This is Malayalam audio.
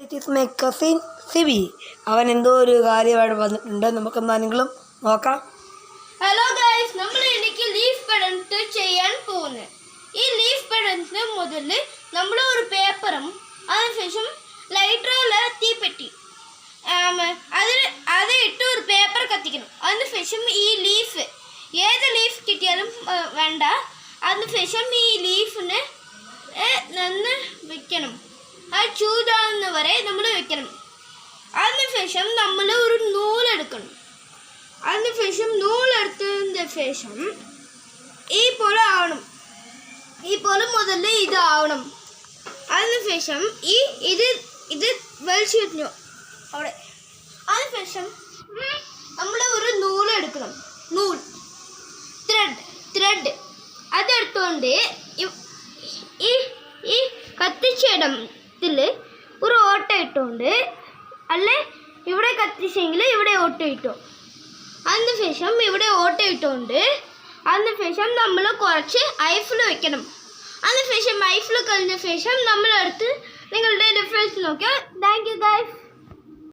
It is my cousin Sibi. അവൻ എന്തോ ഒരു കാര്യമായിട്ട് വന്നിട്ടുണ്ട്. നമുക്കെന്താണെങ്കിലും നോക്കാം. ഹലോ ഗൈസ്, നമ്മൾ എനിക്ക് ലീഫ് പെഡൻറ്റ് ചെയ്യാൻ പോകുന്നത്. ഈ ലീഫ് പെഡൻറ്റിന് മുതൽ നമ്മൾ ഒരു പേപ്പറും അതിനുശേഷം ലൈറ്ററിൽ തീപ്പെട്ടി അത് ഇട്ട് ഒരു പേപ്പർ കത്തിക്കണം. അതിനുശേഷം ഈ ലീഫ് ഏത് ലീഫ് കിട്ടിയാലും വേണ്ട. അതിനുശേഷം ഈ ലീഫിന് നന്ന് വെക്കണം. അത് ചൂടാകുന്ന വരെ നമ്മൾ വെക്കണം. അതിനുശേഷം നമ്മൾ ഒരു നൂലെടുക്കണം. അതിനുശേഷം നൂലെടുത്തതിന് ശേഷം ഈ പോലെ ആവണം. ഈ പോലെ മുതൽ ഇതാവണം. അതിനുശേഷം ഇത് വലിച്ചു അവിടെ. അതിനുശേഷം നമ്മൾ ഒരു നൂലെടുക്കണം. ത്രെഡ് അതെടുത്തുകൊണ്ട് ഈ കത്തിച്ചിടത്തിൽ ഒരു ഓട്ട ഇട്ടുകൊണ്ട്, അല്ലേ ഇവിടെ കത്തിച്ചെങ്കിൽ ഇവിടെ ഓട്ട ഇട്ടു. അതിനുശേഷം ഇവിടെ ഓട്ട ഇട്ടുകൊണ്ട് അതിനുശേഷം നമ്മൾ കുറച്ച് ഐഫിൽ വെക്കണം. അതിനുശേഷം ഐഫിൽ കഴിഞ്ഞ ശേഷം നമ്മളെടുത്ത് നിങ്ങളുടെ ഡിഫറൻസ് നോക്കിയാൽ. Thank you guys.